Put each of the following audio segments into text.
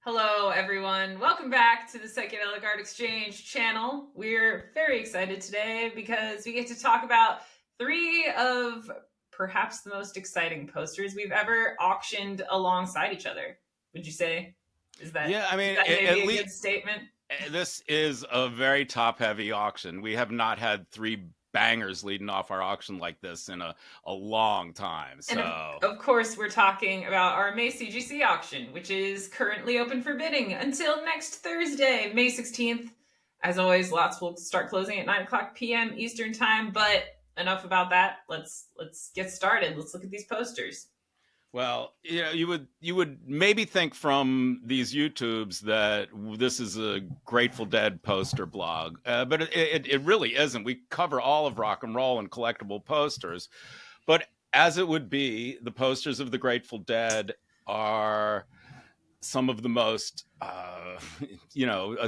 Hello, everyone. Welcome back to the Psychedelic Art Exchange channel. We're very excited today because we get to talk about three of perhaps the most exciting posters we've ever auctioned alongside each other. Would you say? Is that Yeah, I is mean, that at maybe a least good statement? this is a very top-heavy auction. We have not had three bangers leading off our auction like this in a long time. And So, of course, we're talking about our May CGC auction, which is currently open for bidding until next Thursday, May 16th. As always, lots will start closing at 9 o'clock p.m. Eastern Time, but enough about that. Let's get started. Let's look at these posters. well, you would maybe think from these YouTubes that this is a Grateful Dead poster blog, but it really isn't. We cover all of rock and roll and collectible posters, but as it would be, the posters of the Grateful Dead are some of the most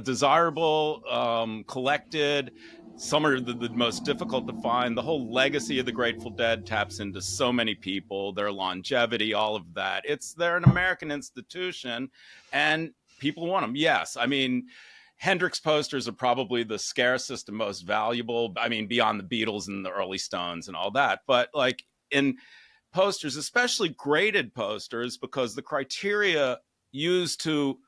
desirable, collected. Some are the most difficult to find. The whole legacy of the Grateful Dead taps into so many people, their longevity, all of that. They're an American institution, and people want them. Yes, I mean, Hendrix posters are probably the scarcest and most valuable. I mean, beyond the Beatles and the early Stones and all that, but like in posters, especially graded posters, because the criteria used to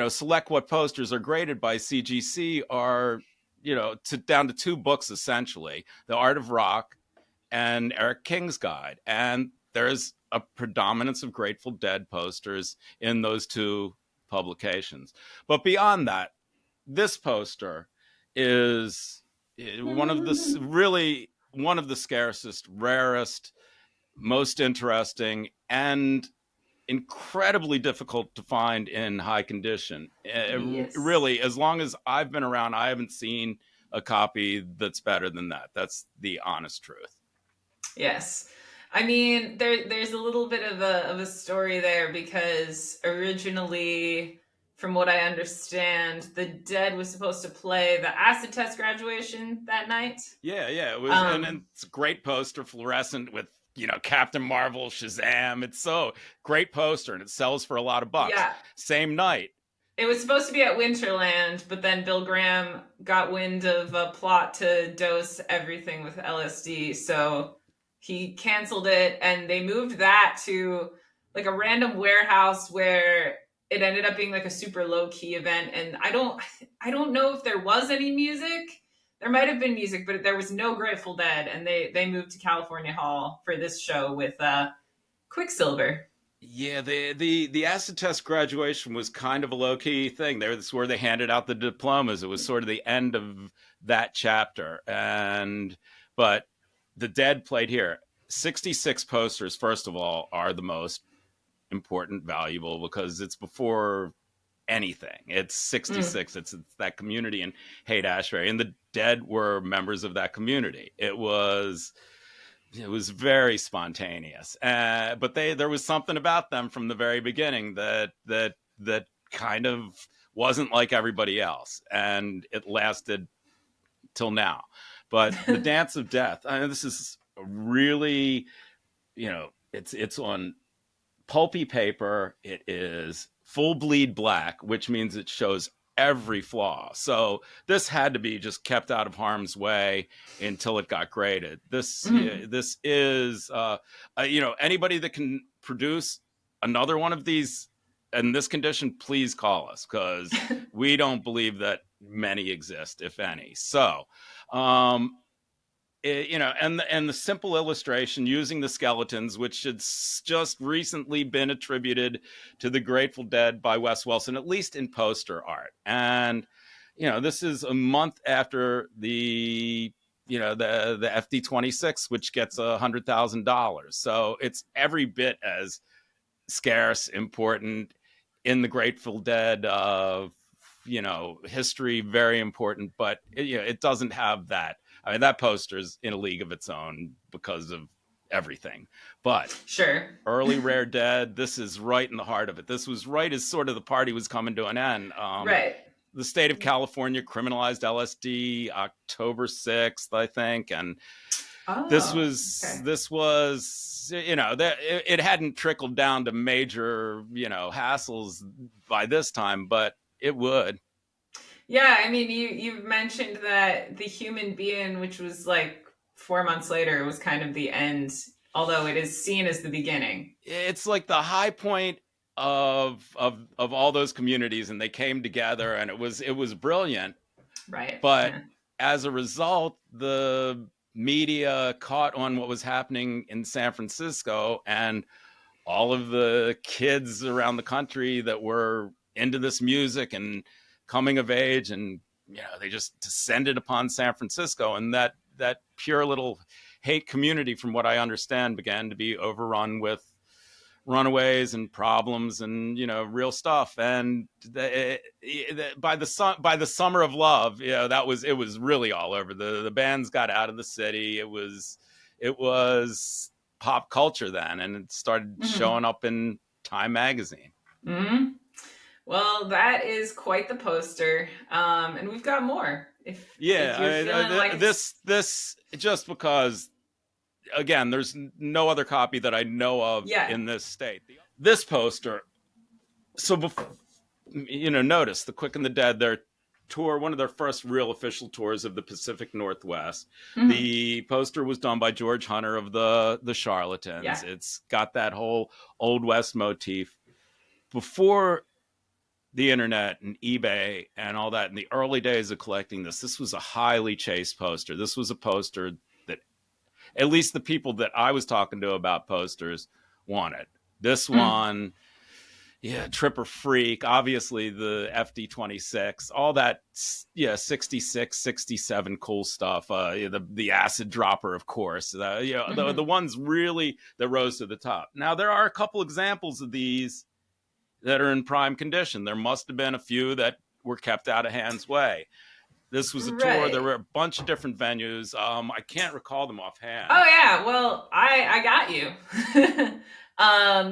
select what posters are graded by CGC are down to two books essentially: The Art of Rock and Eric King's Guide. And there's a predominance of Grateful Dead posters in those two publications. But beyond that, this poster is one of the scarcest, rarest, most interesting, and incredibly difficult to find in high condition. Yes. Really, as long as I've been around, I haven't seen a copy that's better than that. That's the honest truth. Yes. I mean, there's a little bit of a story there because originally, from what I understand, the Dead was supposed to play the acid test graduation that night. Yeah, it was, and Um, it's a great poster, fluorescent with Captain Marvel, Shazam. It's so great poster, and it sells for a lot of bucks. yeah, Same night. it was supposed to be at Winterland, but then Bill Graham got wind of a plot to dose everything with LSD, so he canceled it, and they moved that to like a random warehouse where it ended up being like a super low key event. And I don't know if there was any music. There might have been music, but there was no Grateful Dead, and they moved to California Hall for this show with Quicksilver. Yeah, the acid test graduation was kind of a low key thing. That's where they handed out the diplomas. It was sort of the end of that chapter, and but the Dead played here. 66 posters, first of all, are the most important, valuable, because it's before anything. It's Mm. 66. It's that community in Haight Ashbury, and the Dead were members of that community. It was very spontaneous, but there was something about them from the very beginning that kind of wasn't like everybody else, and it lasted till now. But the Dance of Death, I mean, this is really, it's on pulpy paper. It is full bleed black, which means it shows every flaw. So this had to be just kept out of harm's way until it got graded. Mm. This is anybody that can produce another one of these in this condition, please call us, because we don't believe that many exist, if any. So um, and the simple illustration using the skeletons, which had just recently been attributed to the Grateful Dead by Wes Wilson, at least in poster art. And this is a month after the FD-26, which gets $100,000. So it's every bit as scarce, important in the Grateful Dead history, very important, but it doesn't have that. I mean, that poster's in a league of its own because of everything. But Sure. early Rare Dead, this is right in the heart of it. This was right as sort of the party was coming to an end. Right. The state of California criminalized LSD October 6th, I think, and this Oh, was okay. this was was, that it hadn't trickled down to major, hassles by this time, but it would. Yeah, I mean, you mentioned that the human being, which was like 4 months later, was kind of the end, although it is seen as the beginning. It's like the high point of all those communities, and they came together, and it was brilliant. Right. But Yeah. as a result, the media caught on what was happening in San Francisco, and all of the kids around the country that were into this music and coming of age, and they just descended upon San Francisco, and that pure little hate community, from what I understand, began to be overrun with runaways and problems and real stuff. And by the summer of love, it was really all over. The bands got out of the city. It was pop culture then, and it started Hmm. showing up in Time magazine. Hmm. Well, that is quite the poster, and we've got more. If you're Yeah, feeling like this just because, again, there's no other copy that I know of yeah. in this state. This poster. So notice the Quick and the Dead, their tour, one of their first real official tours of the Pacific Northwest. Hmm. The poster was done by George Hunter of the Charlatans. Yeah. It's got that whole Old West motif. Before the internet and eBay and all that, in the early days of collecting this was a highly chased poster. This was a poster that at least the people that I was talking to about posters wanted. This Mm. one, yeah, Tripper Freak, obviously the FD-26, all that, yeah, 66, 67 cool stuff. The Acid Dropper, of course. The Hmm. ones really that rose to the top. Now, there are a couple examples of these that are in prime condition. There must have been a few that were kept out of hand's way. This was a tour. There Right. were a bunch of different venues. I can't recall them Oh offhand. yeah, well, I got you.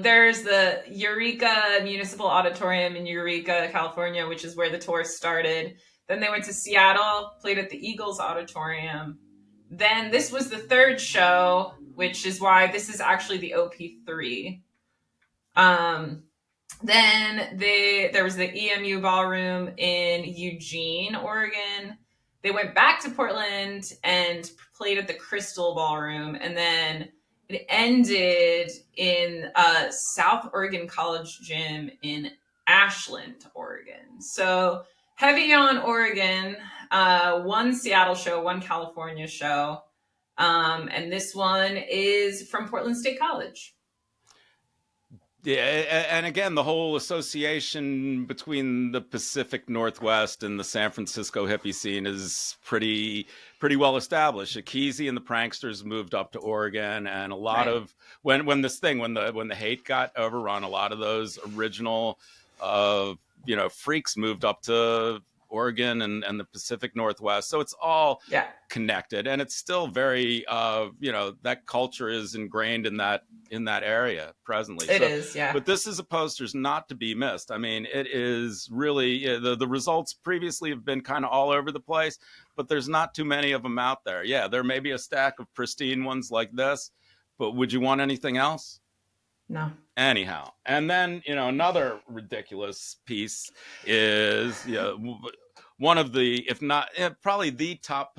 There's the Eureka Municipal Auditorium in Eureka, California, which is where the tour started. Then they went to Seattle, played at the Eagles Auditorium. Then this was the third show, which is why this is actually the OP3. Um, then there was the EMU Ballroom in Eugene, Oregon. They went back to Portland and played at the Crystal Ballroom, and then it ended in South Oregon College Gym in Ashland, Oregon. So heavy on Oregon. One Seattle show, one California show, and this one is from Portland State College. Yeah, and again, the whole association between the Pacific Northwest and the San Francisco hippie scene is pretty well established. Kesey and the Pranksters moved up to Oregon, and a lot Right. of when the hate got overrun, a lot of those original freaks moved up to Oregon and the Pacific Northwest. So it's all Yeah, connected, and it's still very that culture is ingrained in that area presently. it So, is. Yeah. but this is a poster's not to be missed. I mean, it is really, the results previously have been kind of all over the place, but there's not too many of them out there. Yeah, there may be a stack of pristine ones like this, but would you want anything else? No. Anyhow, and then another ridiculous piece is one of the, if not probably the top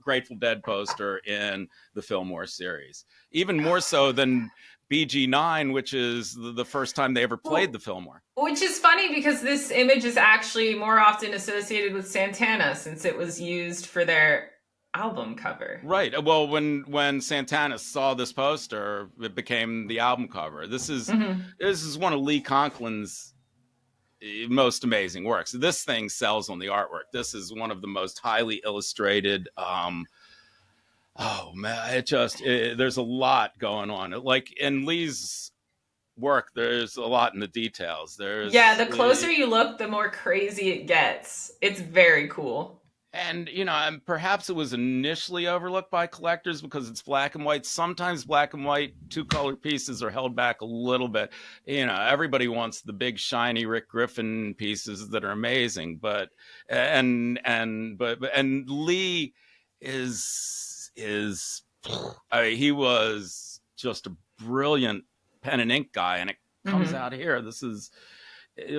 Grateful Dead poster in the Fillmore series, even more so than BG9, which is the first time they ever played Well, the Fillmore. which is funny because this image is actually more often associated with Santana since it was used for their album cover. Right. Well, when Santana saw this poster, it became the album cover. This is Hmm. this is one of Lee Conklin's most amazing works. This thing sells on the artwork. This is one of the most highly illustrated. Oh man, there's a lot going on. Like in Lee's work, there's a lot in the details. Yeah, the closer you look, the more crazy it gets. It's very cool. And perhaps it was initially overlooked by collectors because it's black and white. Sometimes black and white two-color pieces are held back a little bit. Everybody wants the big shiny Rick Griffin pieces that are amazing, but Lee is he was just a brilliant pen and ink guy, and it comes out here. This is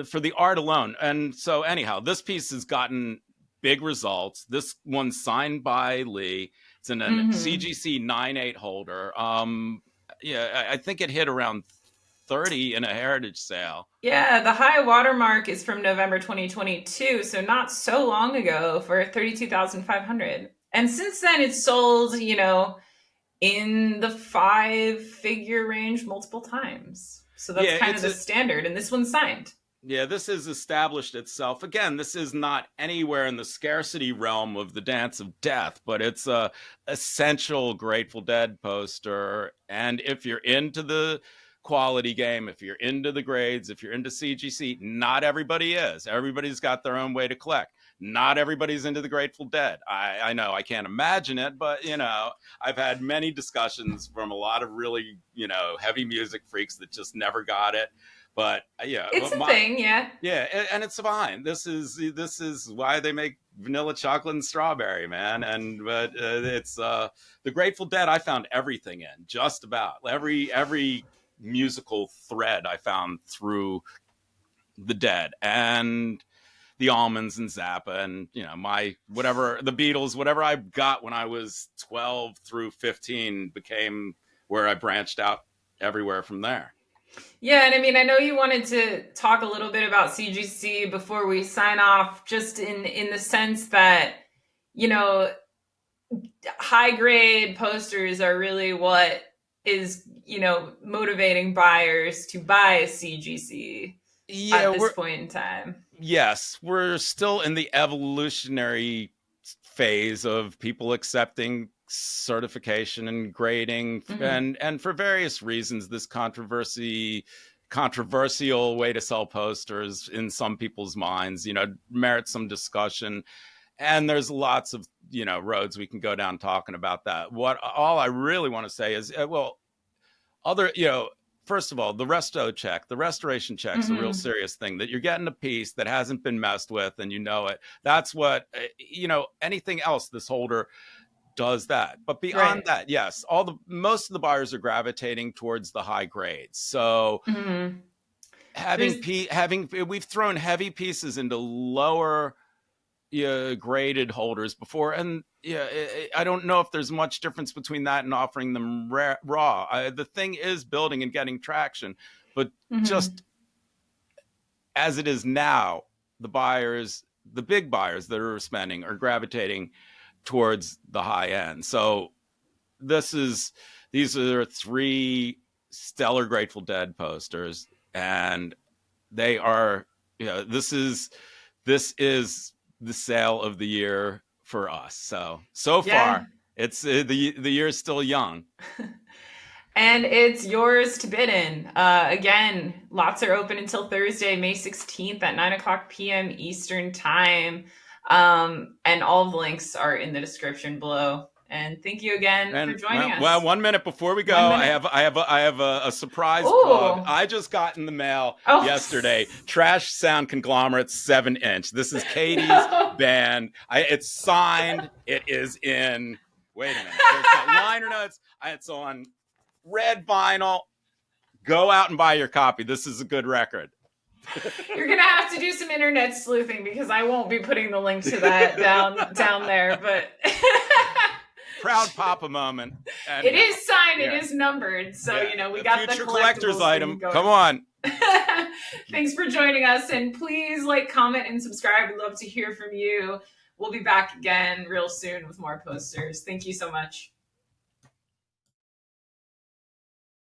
for the art alone. And so anyhow, this piece has gotten big results. This one's signed by Lee. It's in a CGC 9.8 holder. I think it hit around 30 in a heritage sale. Yeah, the high watermark is from November 2022, so not so long ago, for 32,500. And since then it's sold, in the 5-figure range multiple times. So that's kind of the standard, and this one's signed. Yeah, this has established itself. Again, this is not anywhere in the scarcity realm of the Dance of Death, but it's a essential Grateful Dead poster. And if you're into the quality game, if you're into the grades, if you're into CGC, not everybody is. Everybody's got their own way to collect. Not everybody's into the Grateful Dead. I know, I can't imagine it, but I've had many discussions from a lot of really, heavy music freaks that just never got it. But yeah, it's a thing, yeah. Yeah, and it's fine. This is why they make vanilla chocolate and strawberry, man. But it's the Grateful Dead. I found everything in, just about every musical thread I found through the Dead and the Almonds and Zappa and the Beatles, whatever I got when I was 12 through 15 became where I branched out everywhere from there. Yeah, and I mean, I know you wanted to talk a little bit about CGC before we sign off, just in the sense that, high grade posters are really what is, motivating buyers to buy a CGC at this point in time. Yes, we're still in the evolutionary phase of people accepting certification and grading, and for various reasons, this controversial way to sell posters in some people's minds, merits some discussion. And there's lots of roads we can go down talking about that. All I really want to say is, first of all, the restoration check's a real serious thing, that you're getting a piece that hasn't been messed with and it. That's what, anything else, this holder does that. But beyond that, yes, most of the buyers are gravitating towards the high grades. So we've thrown heavy pieces into lower graded holders before, and I don't know if there's much difference between that and offering them raw. The thing is building and getting traction, but just as it is now, the big buyers that are spending are gravitating towards the high end. So these are 3 stellar Grateful Dead posters, and they are, this is the sale of the year for us. So far, it's the year's still young. And it's yours to bid in. Again, lots are open until Thursday, May 16th at 9:00 p.m. Eastern time. And all the links are in the description below. And thank you again for joining us. Well, 1 minute before we go, I have a surprise plug. I just got in the mail yesterday. Trash Sound Conglomerate 7-inch. This is Katie's band. It's signed. It is in. Wait a minute. There's got liner notes. It's on red vinyl. Go out and buy your copy. This is a good record. You're gonna have to do some internet sleuthing, because I won't be putting the link to that down there. But proud Papa moment. And it is signed. It is numbered. So we got the future collector's item. Come on. Thanks for joining us, and please comment, and subscribe. We'd love to hear from you. We'll be back again real soon with more posters. Thank you so much.